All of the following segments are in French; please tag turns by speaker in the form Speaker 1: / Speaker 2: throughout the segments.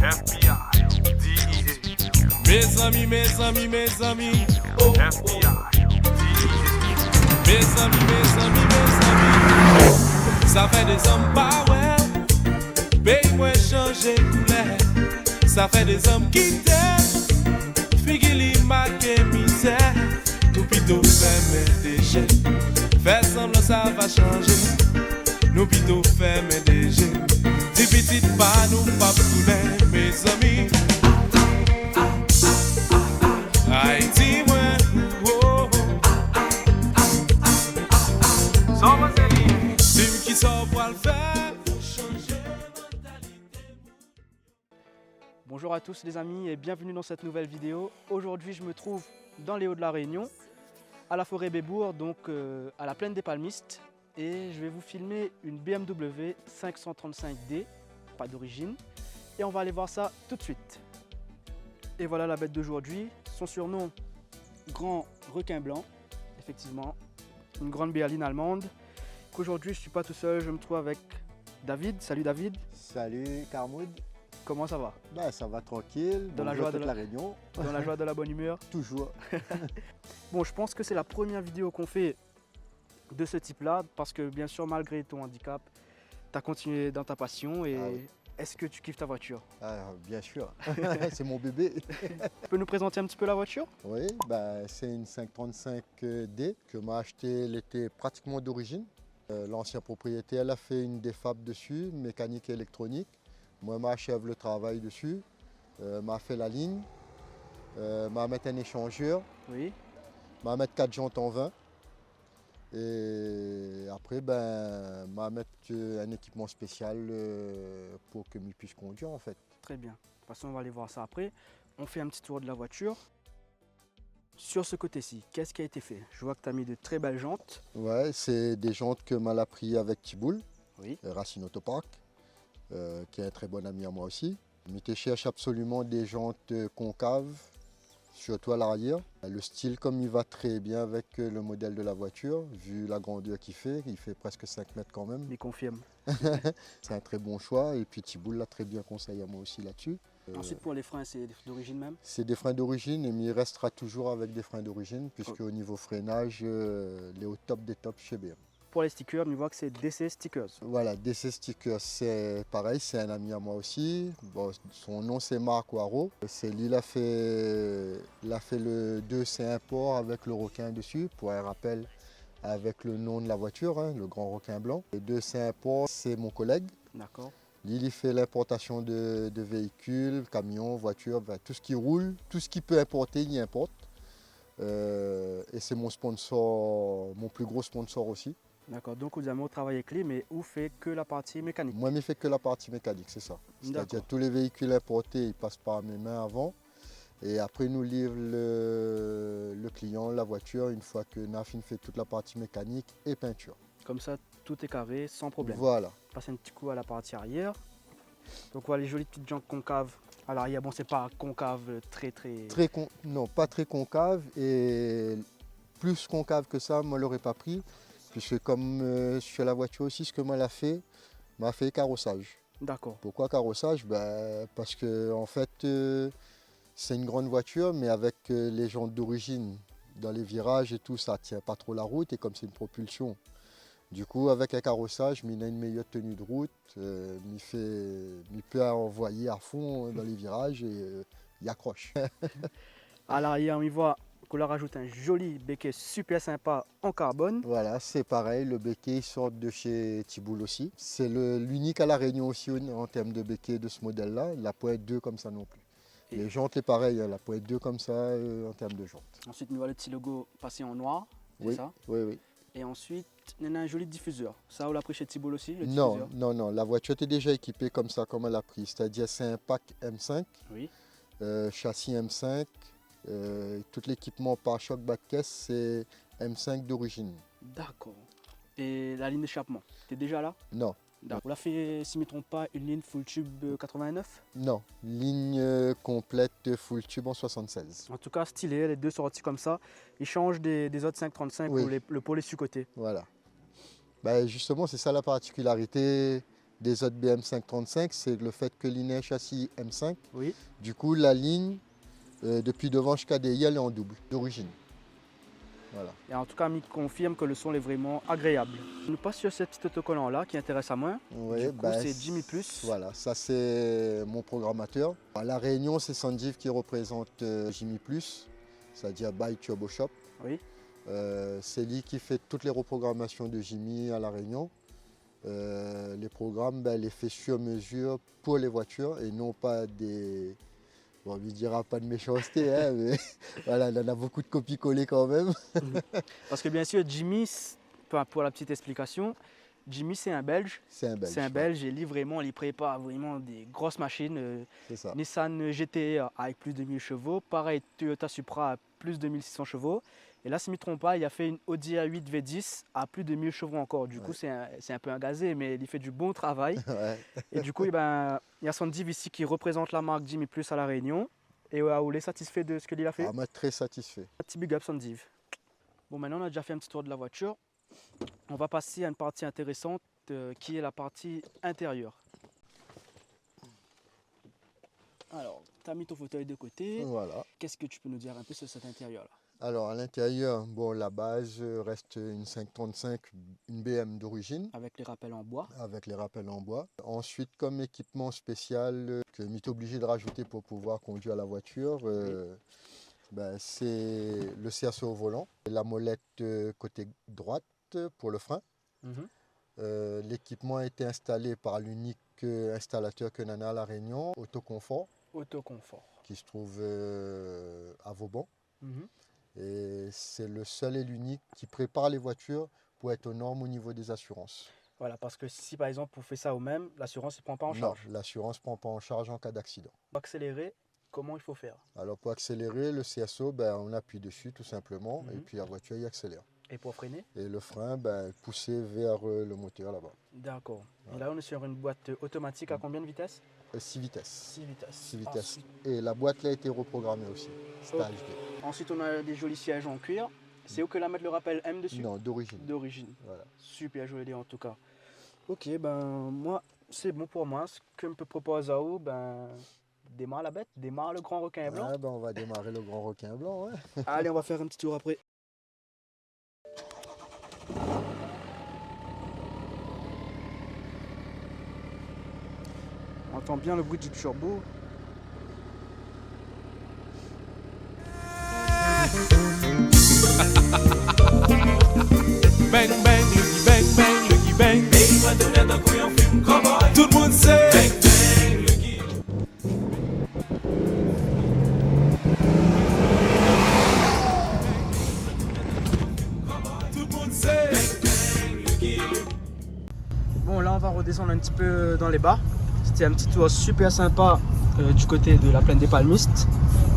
Speaker 1: FBI, DEA.
Speaker 2: Mes amis, mes amis, mes amis. Oh,
Speaker 1: FBI, DEA.
Speaker 2: mes amis, mes amis, mes amis. Ça fait des hommes pas ouais. Paye-moi changer couleur. Ça fait des hommes qui t'aiment. Figili marqué misère. Tout plutôt fait mes déchets. Faire semblant ça va changer. Nous plutôt fait mes déchets. Dis petite pas nous pas poulet, mes amis. Haïti, moi. Oh.
Speaker 1: Sans vaseline.
Speaker 2: Sim qui sort pour le faire. Pour changer mentalité.
Speaker 3: Bonjour à tous les amis et bienvenue dans cette nouvelle vidéo. Aujourd'hui je me trouve dans les Hauts de la Réunion, à la forêt Bébour, donc à la plaine des Palmistes. Et je vais vous filmer une BMW 535D, pas d'origine. Et on va aller voir ça tout de suite. Et voilà la bête d'aujourd'hui, son surnom, Grand Requin Blanc, effectivement, une grande berline allemande. Qu'aujourd'hui je ne suis pas tout seul, je me trouve avec David. Salut David,
Speaker 4: Salut Carmoud,
Speaker 3: comment ça va?
Speaker 4: bah, ça va tranquille,
Speaker 3: Dans la
Speaker 4: bonjour
Speaker 3: joie de
Speaker 4: toute
Speaker 3: la-
Speaker 4: la Réunion,
Speaker 3: Dans la joie, de la bonne humeur?
Speaker 4: toujours.
Speaker 3: Bon, je pense que c'est la première vidéo qu'on fait de ce type-là, parce que bien sûr, malgré ton handicap, tu as continué dans ta passion. Et
Speaker 4: Ah oui.
Speaker 3: est-ce que tu kiffes ta voiture?
Speaker 4: Ah, bien sûr, c'est mon bébé.
Speaker 3: Tu peux nous présenter un petit peu la voiture?
Speaker 4: Oui, bah, c'est une 535D que m'a acheté, elle était pratiquement d'origine. L'ancien propriétaire, elle a fait une défab dessus, mécanique et électronique. Moi, m'achève le travail dessus, m'a fait la ligne, m'a mettre un échangeur,
Speaker 3: Oui.
Speaker 4: m'a mettre 4 jantes en 20. Et après, ben, m'a mettre un équipement spécial pour que je puisse conduire en fait.
Speaker 3: Très bien. De toute façon, on va aller voir ça après. On fait un petit tour de la voiture. Sur ce côté-ci, qu'est-ce qui a été fait? Je vois que tu as mis de très belles jantes.
Speaker 4: Ouais, c'est des jantes que m'a l'a pris avec Tiboul,
Speaker 3: Oui.
Speaker 4: Racine Autopark, qui est un très bon ami à moi aussi. Mais tu cherches absolument des jantes concaves, surtout à l'arrière. Le style, comme il va très bien avec le modèle de la voiture, vu la grandeur qu'il fait, il fait presque 5 mètres quand même.
Speaker 3: Il confirme.
Speaker 4: C'est un très bon choix et puis Tiboul l'a très bien conseillé à moi aussi là-dessus.
Speaker 3: Ensuite, pour les freins, c'est d'origine même?
Speaker 4: C'est des freins d'origine, mais il restera toujours avec des freins d'origine, puisque au niveau freinage, il est au top des tops chez BM.
Speaker 3: Pour les stickers, on voit que c'est DC Stickers.
Speaker 4: Voilà, DC Stickers, c'est pareil, c'est un ami à moi aussi. Bon, son nom c'est Marc Waro. C'est lui, il a fait le 2 c'est un port avec le requin dessus, pour un rappel avec le nom de la voiture, hein, le Grand Requin Blanc. Le 2 c'est un port, c'est mon collègue.
Speaker 3: D'accord.
Speaker 4: Lui, il fait l'importation de véhicules, camions, voitures, ben, tout ce qui roule, tout ce qui peut importer, il y importe. Et c'est mon sponsor, mon plus gros sponsor aussi.
Speaker 3: D'accord. Donc, vous avez travaillé clé, mais où fait que la partie mécanique?
Speaker 4: Moi, je ne fais que la partie mécanique, c'est ça. C'est-à-dire
Speaker 3: D'accord.
Speaker 4: tous les véhicules importés, ils passent par mes mains avant. Et après, il nous livre le client, la voiture, une fois que Nafin fait toute la partie mécanique et peinture.
Speaker 3: Comme ça, tout est carré, sans problème.
Speaker 4: Voilà.
Speaker 3: Passer un petit coup à la partie arrière. Donc voilà les jolies petites jantes concaves à l'arrière. Bon, c'est pas concave très.
Speaker 4: Non, pas très concave. Et plus concave que ça, moi, je ne l'aurais pas pris. Puisque comme sur la voiture aussi, ce que moi l'a fait, m'a fait carrossage.
Speaker 3: D'accord.
Speaker 4: Pourquoi carrossage? Ben, parce que en fait, c'est une grande voiture, mais avec les jantes d'origine dans les virages et tout, ça ne tient pas trop la route. Et comme c'est une propulsion, du coup, avec un carrossage, il a une meilleure tenue de route. Il peut envoyer à fond dans les virages et il accroche.
Speaker 3: À l'arrière, on y voit qu'on leur rajoute un joli béquet super sympa en carbone.
Speaker 4: Voilà, c'est pareil, le béquet sort de chez Tiboul aussi. C'est l'unique à La Réunion aussi en termes de béquet de ce modèle-là. Il n'a pas être deux comme ça non plus.
Speaker 3: Et-
Speaker 4: Les jantes, c'est pareil, il n'a pas être deux comme ça en termes de jantes.
Speaker 3: Ensuite, on voit le petit logo passé en noir. C'est
Speaker 4: Oui,
Speaker 3: ça.
Speaker 4: oui, oui.
Speaker 3: Et ensuite, il y a un joli diffuseur. Ça, on l'a pris chez Thibault aussi, le
Speaker 4: Non,
Speaker 3: diffuseur.
Speaker 4: non, non, la voiture était déjà équipée comme ça, comme elle a pris. C'est-à-dire c'est un pack M5,
Speaker 3: Oui.
Speaker 4: châssis M5, tout l'équipement pare-choc bas de caisse, c'est M5 d'origine.
Speaker 3: D'accord. Et la ligne d'échappement, t'es déjà là?
Speaker 4: Non,
Speaker 3: D'accord. On l'a fait, si je ne me trompe pas, une ligne full tube 89.
Speaker 4: non, ligne complète full tube en 76.
Speaker 3: En tout cas, stylé, les deux sorties comme ça. Ils changent des autres 535
Speaker 4: Oui.
Speaker 3: où le pôle est sur-côté.
Speaker 4: Voilà. Ben justement, c'est ça la particularité des autres BM 535, c'est le fait que l'inné châssis M5.
Speaker 3: Oui.
Speaker 4: Du coup, la ligne, depuis devant jusqu'à derrière, elle est en double d'origine. Voilà.
Speaker 3: Et en tout cas, Mick confirme que le son est vraiment agréable. On nous passe sur ce petit autocollant là qui intéresse à moi.
Speaker 4: Oui,
Speaker 3: Du coup, c'est Jimmy Plus.
Speaker 4: Voilà, ça c'est mon programmateur. À La Réunion, c'est Sanjeev qui représente Jimmy Plus, c'est-à-dire by Turbo Shop.
Speaker 3: Oui.
Speaker 4: C'est lui qui fait toutes les reprogrammations de Jimmy à La Réunion. Les programmes, il les fait sur mesure pour les voitures et non pas des... Bon, on ne dira pas de méchanceté, hein, mais voilà, il en a beaucoup de copies-collées quand même.
Speaker 3: Parce que bien sûr, Jimmy, pour la petite explication, Jimmy c'est un Belge.
Speaker 4: C'est un Belge.
Speaker 3: C'est un Belge et lui vraiment, il prépare vraiment des grosses machines.
Speaker 4: C'est ça.
Speaker 3: Nissan GT avec plus de 1000 chevaux. Pareil, Toyota Supra à plus de 1600 chevaux. Et là, si je ne me trompe pas, il a fait une Audi A8 V10 à plus de 1000 chevaux encore. Du coup, c'est un peu un gazé, mais il fait du bon travail.
Speaker 4: Ouais.
Speaker 3: Et du coup, il y a Sanjeev ici qui représente la marque Jimmy Plus à La Réunion. Et Raoul est satisfait de ce qu'il a fait.
Speaker 4: Ah, moi, très satisfait.
Speaker 3: Petit big up Sanjeev. Bon, maintenant, on a déjà fait un petit tour de la voiture. On va passer à une partie intéressante qui est la partie intérieure. Alors, tu as mis ton fauteuil de côté.
Speaker 4: Voilà.
Speaker 3: Qu'est-ce que tu peux nous dire un peu sur cet intérieur-là?
Speaker 4: Alors, à l'intérieur, bon, la base reste une 535, une BM d'origine.
Speaker 3: Avec les rappels en bois.
Speaker 4: Avec les rappels en bois. Ensuite, comme équipement spécial que m'est obligé de rajouter pour pouvoir conduire la voiture, c'est le CSO au volant, la molette côté droite pour le frein. L'équipement a été installé par l'unique installateur que l'on a à La Réunion, Autoconfort, qui se trouve à Vauban. Et c'est le seul et l'unique qui prépare les voitures pour être aux normes au niveau des assurances.
Speaker 3: Voilà, parce que si par exemple vous faites ça au même, l'assurance ne prend pas en charge.
Speaker 4: Non, l'assurance ne prend pas en charge en cas d'accident.
Speaker 3: Pour accélérer, comment il faut faire?
Speaker 4: Alors pour accélérer, le CSO, on appuie dessus tout simplement et puis la voiture y accélère.
Speaker 3: Et pour freiner?
Speaker 4: Et le frein, poussé vers le moteur là-bas.
Speaker 3: D'accord. Et là on est sur une boîte automatique à combien de vitesses?
Speaker 4: 6 vitesses.
Speaker 3: 6 vitesses.
Speaker 4: 6 vitesses.
Speaker 3: Ensuite,
Speaker 4: Et la boîte là a été reprogrammée aussi. C'est HD.
Speaker 3: ensuite on a des jolis sièges en cuir. C'est où que là mettre le rappel M dessus?
Speaker 4: Non, d'origine.
Speaker 3: D'origine.
Speaker 4: Voilà.
Speaker 3: Super joli en tout cas. Ok, moi c'est bon pour moi. Ce que me peut proposer à vous, démarre la bête, démarre le grand requin blanc.
Speaker 4: Ah, on va démarrer le grand requin blanc. Ouais.
Speaker 3: Allez, on va faire un petit tour après. On entend bien le bruit du turbo.
Speaker 2: Bang bang, Lucky bang bang, Lucky bang. Et moi tout le temps qu'on film cowboy. Tout le monde sait. Bang bang, Lucky. Tout le monde sait. Bang bang, Lucky.
Speaker 3: Bon, là on va redescendre un petit peu dans les bas. C'était un petit tour super sympa du côté de la plaine des Palmistes.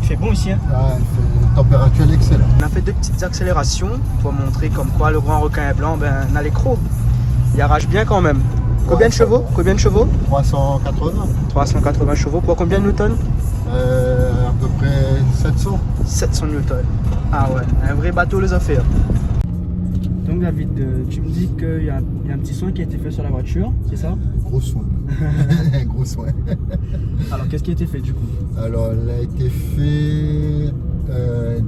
Speaker 3: Il fait bon ici, hein?
Speaker 4: Ah, il fait une température excellente.
Speaker 3: On a fait deux petites accélérations pour montrer comme quoi le grand requin blanc a l'écro. Il arrache bien quand même. Combien de chevaux?
Speaker 4: 380.
Speaker 3: 380 chevaux pour combien de newtons?
Speaker 4: À peu près 700.
Speaker 3: 700 newtons. Ah ouais, un vrai bateau les affaires. Donc David, tu me dis qu'il y a un petit soin qui a été fait sur la voiture, c'est ça?
Speaker 4: Gros soin. Un gros soin.
Speaker 3: Alors qu'est-ce qui a été fait du coup?
Speaker 4: Alors, il a été fait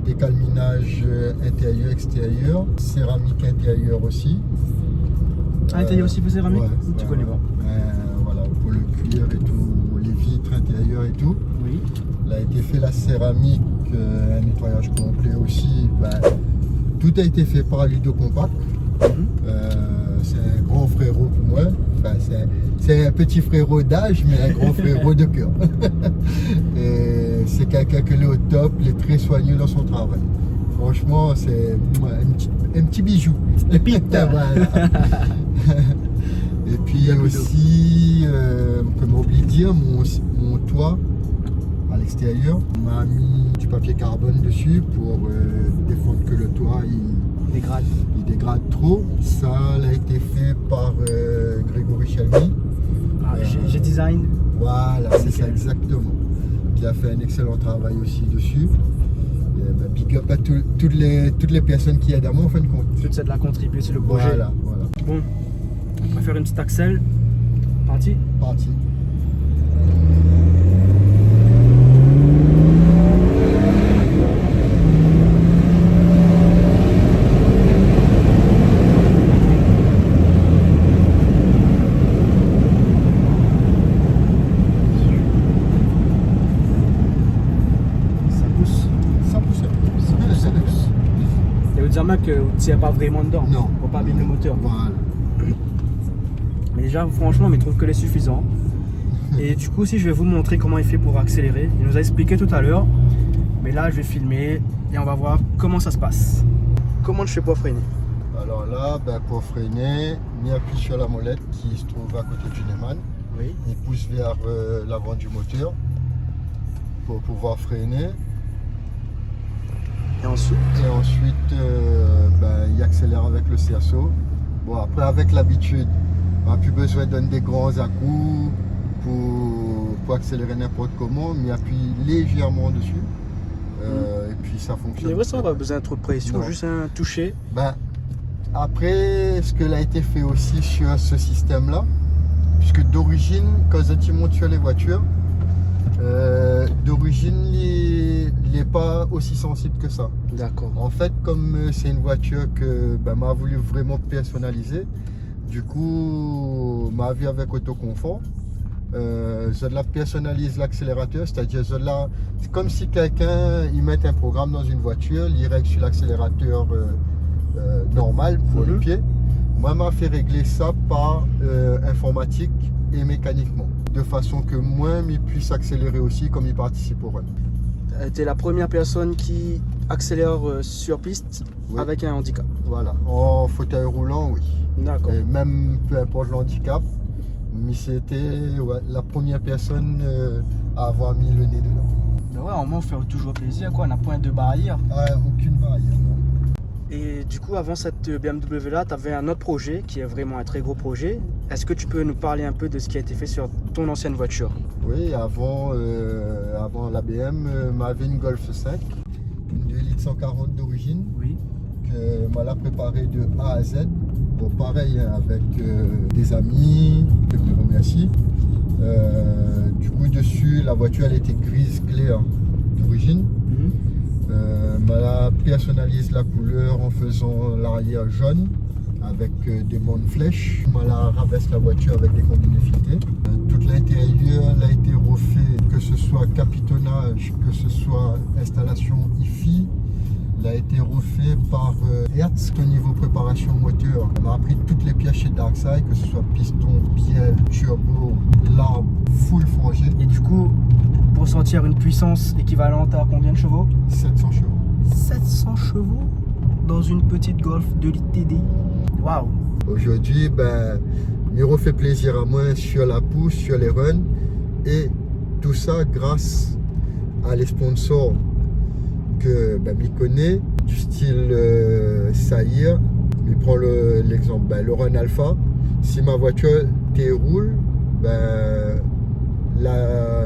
Speaker 4: décalminage intérieur-extérieur, céramique intérieure aussi.
Speaker 3: Intérieur aussi pour céramique?
Speaker 4: Ouais,
Speaker 3: Tu connais pas?
Speaker 4: Voilà, pour le cuir et tout, les vitres intérieures et tout.
Speaker 3: Oui.
Speaker 4: Il a été fait la céramique, un nettoyage complet aussi. Tout a été fait par Ludo Compact. C'est un grand frérot pour moi. Enfin, c'est un petit frérot d'âge, mais un grand frérot de cœur. C'est quelqu'un qui est au top, il est très soigneux dans son travail. Franchement, c'est un petit bijou. Voilà. Et puis aussi, comme on oublie de dire, mon toit à l'extérieur, on m'a mis du papier carbone dessus pour défendre que le toit il dégrade trop. Ça a été fait par Grégory Chalmy.
Speaker 3: J'ai design.
Speaker 4: Voilà, c'est ça exactement. Qui a fait un excellent travail aussi dessus. Et big up à toutes les personnes qui aident à moi en fin de compte.
Speaker 3: Tout ça de la contribuer sur le projet.
Speaker 4: Voilà.
Speaker 3: Bon, on va faire une petite accel. Parti.
Speaker 4: Parti.
Speaker 3: Ça pousse.
Speaker 4: Ça pousse.
Speaker 3: Ça pousse. Ça veut dire même que tu n'es pas vraiment dedans.
Speaker 4: Non.
Speaker 3: Pour pas abîmer le moteur.
Speaker 4: Voilà.
Speaker 3: Mais déjà, franchement, je trouve que c'est suffisant. Et du coup, aussi, je vais vous montrer comment il fait pour accélérer. Il nous a expliqué tout à l'heure. Mais là, je vais filmer et on va voir comment ça se passe. Comment je fais pour freiner?
Speaker 4: Alors là, pour freiner, on appuie sur la molette qui se trouve à côté du Neyman.
Speaker 3: Oui.
Speaker 4: Il pousse vers l'avant du moteur pour pouvoir freiner.
Speaker 3: Et ensuite?
Speaker 4: Et ensuite, il accélère avec le CSO. Bon, après, avec l'habitude, on n'a plus besoin de donner des grands à-coups pour accélérer n'importe comment, mais il appuie légèrement dessus. Et puis ça fonctionne.
Speaker 3: Mais ouais, ça, on n'a pas besoin de trop de pression,
Speaker 4: Non.
Speaker 3: juste un toucher.
Speaker 4: Après, ce que a été fait aussi sur ce système-là, puisque d'origine, quand tu montes sur les voitures, d'origine, il n'est pas aussi sensible que ça.
Speaker 3: D'accord.
Speaker 4: En fait, comme c'est une voiture que m'a voulu vraiment personnaliser, du coup, m'a vu avec autoconfort. Je la personnalise l'accélérateur, c'est-à-dire c'est comme si quelqu'un il met un programme dans une voiture, il règle sur l'accélérateur normal pour le pied. Moi, m'a fait régler ça par informatique et mécaniquement, de façon que moi, il puisse accélérer aussi comme il participe au run.
Speaker 3: Tu es la première personne qui accélère sur piste
Speaker 4: Oui.
Speaker 3: avec un handicap.
Speaker 4: Voilà, en fauteuil roulant, oui.
Speaker 3: D'accord.
Speaker 4: Et même peu importe le handicap, mais c'était la première personne à avoir mis le nez dedans.
Speaker 3: Ouais, au moins, on fait toujours plaisir, quoi. On n'a point de barrière.
Speaker 4: Aucune barrière. Non.
Speaker 3: Et du coup, avant cette BMW là, tu avais un autre projet qui est vraiment un très gros projet. Est-ce que tu peux nous parler un peu de ce qui a été fait sur ton ancienne voiture?
Speaker 4: Oui, avant la BM, m'avait une Golf 5, une 2 litres 140 d'origine,
Speaker 3: Oui.
Speaker 4: que m'a préparée de A à Z. Bon, pareil, avec des amis, que je remercie. Du coup, dessus, la voiture elle était grise claire d'origine. M'a personnalise la couleur en faisant l'arrière jaune avec des bandes flèches. M'a rabaisse la voiture avec des combinés filetés. Tout l'intérieur a été refait, que ce soit capitonnage, que ce soit installation IFI. Il a été refait par Hertz. Au niveau préparation moteur, on a appris toutes les pièces chez Darkside, que ce soit piston, bielle, turbo, larbe, full frangé.
Speaker 3: Et du coup, pour sentir une puissance équivalente à combien de chevaux?
Speaker 4: 700 chevaux.
Speaker 3: 700 chevaux dans une petite Golf 2 litres TDI. Waouh!
Speaker 4: Aujourd'hui, Miro fait plaisir à moi sur la pousse, sur les runs. Et tout ça grâce à les sponsors que m'y connaît, du style Saïr. Je prends l'exemple, le Run Alpha. Si ma voiture déroule,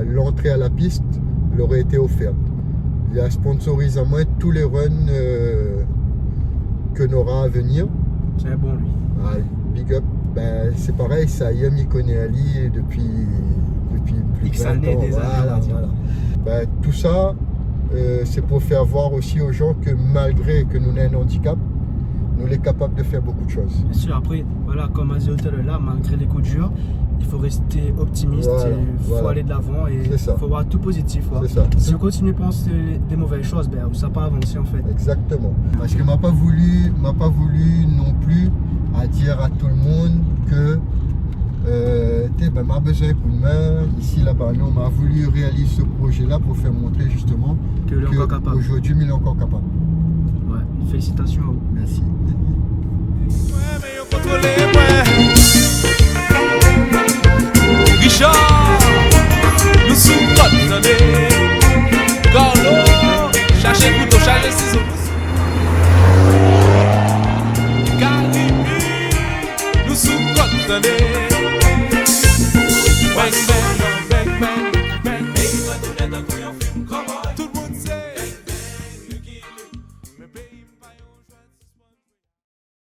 Speaker 4: l'entrée à la piste leur aurait été offerte. Il a sponsorisé à moi tous les runs que nous aura à venir.
Speaker 3: C'est un bon lui.
Speaker 4: Big up, c'est pareil, Saïr m'y connaît Ali depuis plus de 20 ans.
Speaker 3: Des années.
Speaker 4: Voilà. Tout ça, c'est pour faire voir aussi aux gens que malgré que nous ayons un handicap, nous sommes capables de faire beaucoup de choses.
Speaker 3: Bien sûr, après, voilà, comme a dit là, malgré les coups durs, il faut rester optimiste, il faut aller de l'avant et il faut voir tout positif.
Speaker 4: C'est ça.
Speaker 3: Si on continue à penser des mauvaises choses, ça n'a pas avancé en fait.
Speaker 4: Exactement. Parce que m'a pas voulu non plus à dire à tout le monde que m'a besoin d'un coup de main, ici, là-bas. Non, m'a voulu réaliser ce projet-là pour faire montrer justement
Speaker 3: que
Speaker 4: aujourd'hui, il est encore capable.
Speaker 3: Ouais, félicitations à vous.
Speaker 4: Merci.
Speaker 2: Richard, nous sous code Carlo, cherchez couteau, cherchez ciseaux. Caribi, nous sous code